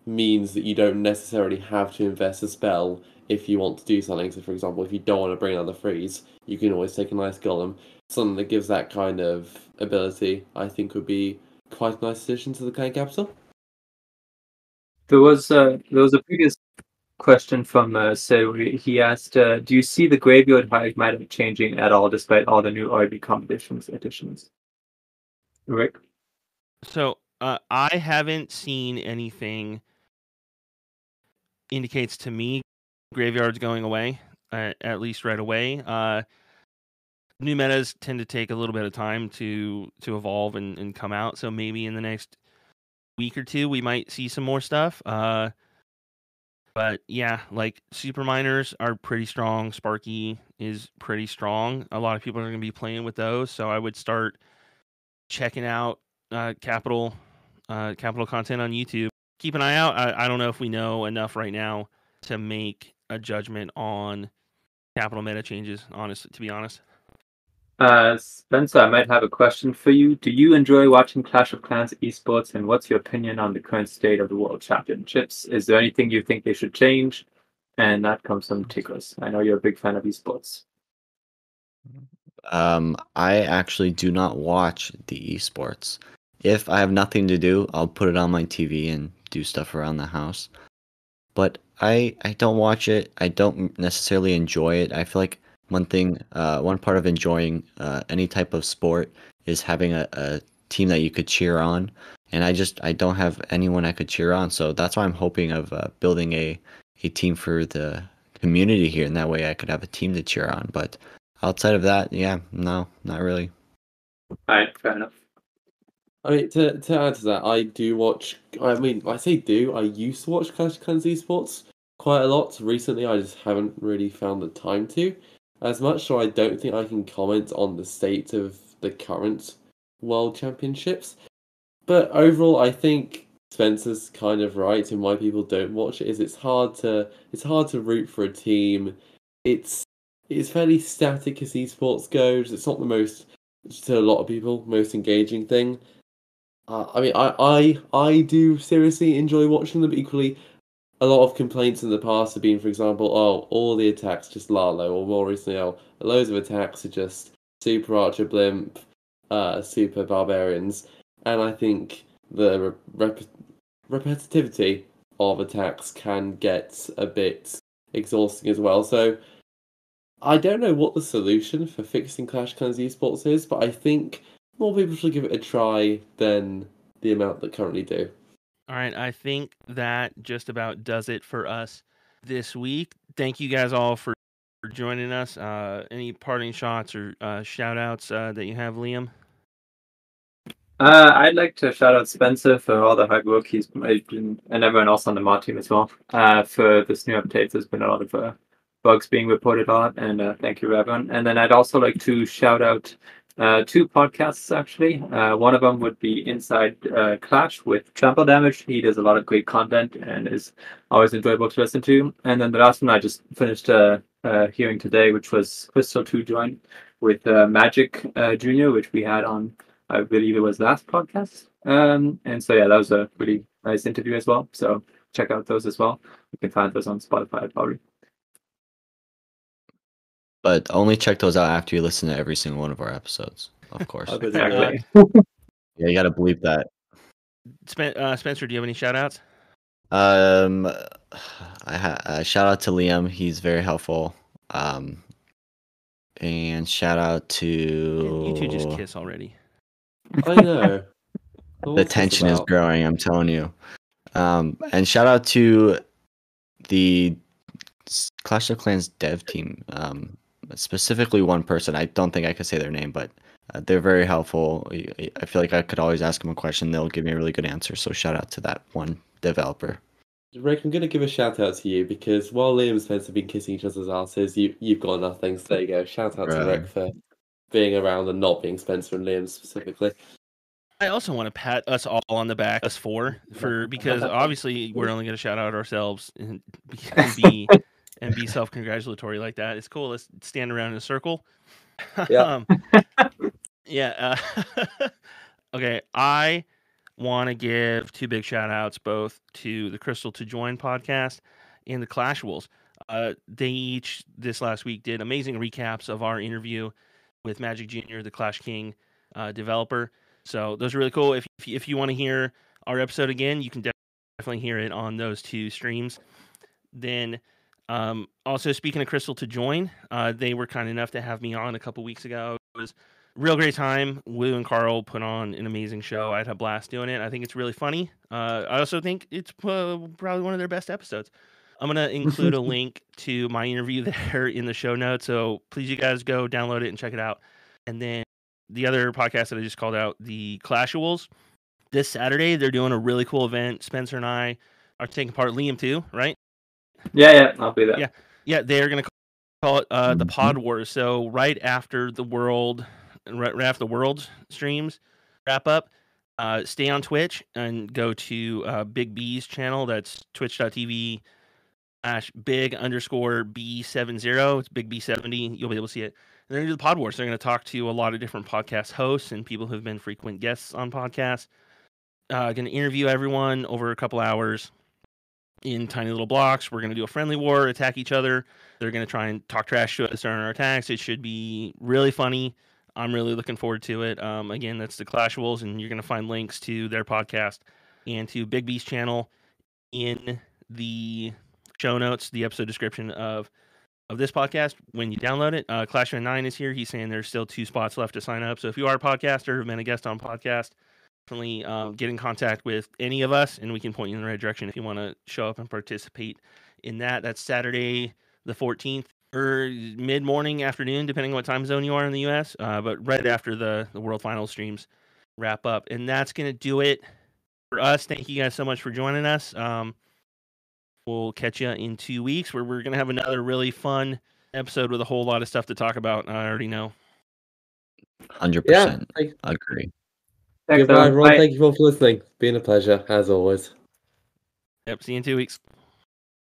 means that you don't necessarily have to invest a spell if you want to do something. So, for example, if you don't want to bring another freeze, you can always take an ice golem. Something that gives that kind of ability, I think, would be quite a nice addition to the clan capital.
There was a previous question from Sid. He asked, "Do you see the graveyard hive meta changing at all, despite all the new RB competitions additions?" Rick?
So I haven't seen anything indicates to me graveyards going away, at least right away. New metas tend to take a little bit of time to evolve and come out. So maybe in the next week or two we might see some more stuff. But yeah, like super miners are pretty strong. Sparky is pretty strong. A lot of people are going to be playing with those, so I would start checking out capital content on YouTube. Keep an eye out. I don't know if we know enough right now to make a judgment on capital meta changes. To be honest.
Spencer, I might have a question for you. Do you enjoy watching Clash of Clans esports, and what's your opinion on the current state of the World Championships? Is there anything you think they should change? And that comes from Tigris. I know you're a big fan of esports.
I actually do not watch the esports. If I have nothing to do, I'll put it on my TV and do stuff around the house. But I don't watch it. I don't necessarily enjoy it. I feel like one part of enjoying any type of sport is having a team that you could cheer on. And I don't have anyone I could cheer on. So that's why I'm hoping of building a team for the community here. And that way I could have a team to cheer on. But outside of that, yeah, no, not really.
All right, fair enough.
I mean, to add to that, I do watch. I mean, I say do. I used to watch Clash of Clans esports quite a lot. Recently, I just haven't really found the time to as much. So I don't think I can comment on the state of the current World Championships. But overall, I think Spencer's kind of right, and why people don't watch it is it's hard to root for a team. It's fairly static as esports goes. It's not the most, to a lot of people, most engaging thing. I mean, I do seriously enjoy watching them, but equally, a lot of complaints in the past have been, for example, oh, all the attacks just Lalo, or more recently, oh, loads of attacks are just super archer blimp, super barbarians. and I think the repetitivity of attacks can get a bit exhausting as well. So I don't know what the solution for fixing Clash Clans esports is, but I think more people should give it a try than the amount that currently do.
All right, I think that just about does it for us this week. Thank you guys all for joining us. Any parting shots or shout outs that you have, Liam?
I'd like to shout out Spencer for all the hard work he's made, and everyone else on the mod team as well. For this new update, there's been a lot of bugs being reported on, and thank you, everyone. And then I'd also like to shout out two podcasts, actually. One of them would be Inside Clash with Trample Damage. He does a lot of great content and is always enjoyable to listen to. And then the last one I just finished hearing today, which was Crystal 2 Join with Magic Junior, which we had on, I believe it was last podcast. And so, yeah, that was a really nice interview as well. So check out those as well. You can find those on Spotify probably.
But only check those out after you listen to every single one of our episodes, of course.
Exactly.
Yeah, you got to bleep that.
Spencer, do you have any shout outs?
Shout out to Liam. He's very helpful. And shout out to...
You two just kiss already.
I know.
The tension is growing, I'm telling you. And shout out to the Clash of Clans dev team. Specifically one person. I don't think I could say their name, but they're very helpful. I feel like I could always ask them a question. They'll give me a really good answer. So shout out to that one developer.
Rick, I'm going to give a shout out to you because while Liam and Spencer have been kissing each other's asses, you've got nothing. So there you go. Shout out to Rick for being around and not being Spencer and Liam specifically.
I also want to pat us all on the back, us four, because obviously we're only going to shout out ourselves and be self-congratulatory like that. It's cool. Let's stand around in a circle.
Yeah.
Yeah. Okay. I want to give two big shout outs both to the Crystal to Join podcast and the Clash Wolves. They each this last week did amazing recaps of our interview with Magic Jr., the Clash King developer. So those are really cool. If you want to hear our episode again, you can definitely hear it on those two streams. Then also speaking of Crystal to Join, they were kind enough to have me on a couple weeks ago. It was a real great time. Wu and Carl put on an amazing show. I had a blast doing it. I think it's really funny. I also think it's probably one of their best episodes. I'm going to include a link to my interview there in the show notes. So please, you guys go download it and check it out. And then the other podcast that I just called out, the Clash of Wolves, this Saturday, they're doing a really cool event. Spencer and I are taking part. Liam too, right?
Yeah, I'll be there.
Yeah, they're going to call it the Pod Wars. So right after the World streams wrap up, stay on Twitch and go to Big B's channel. That's twitch.tv/big_B70. It's Big B70. You'll be able to see it. They're going to do the Pod Wars. They're going to talk to a lot of different podcast hosts and people who've been frequent guests on podcasts. Going to interview everyone over a couple hours in tiny little blocks. We're going to do a friendly war, attack each other. They're going to try and talk trash to us during our attacks. It should be really funny. I'm really looking forward to it. Again, that's the Clash Wolves, and you're going to find links to their podcast and to Big B's channel in the show notes, the episode description of this podcast when you download it. Clash9 is here. He's saying there's still 2 spots left to sign up. So if you are a podcaster, have been a guest on podcast, definitely get in contact with any of us, and we can point you in the right direction if you want to show up and participate in that. That's Saturday the 14th, or mid-morning, afternoon, depending on what time zone you are in the U.S., but right after the World Finals streams wrap up. And that's going to do it for us. Thank you guys so much for joining us. We'll catch you in 2 weeks where we're going to have another really fun episode with a whole lot of stuff to talk about. I already know.
100%. Agree.
Goodbye, everyone. Thank you all for listening. It's been a pleasure, as always.
Yep. See you in 2 weeks.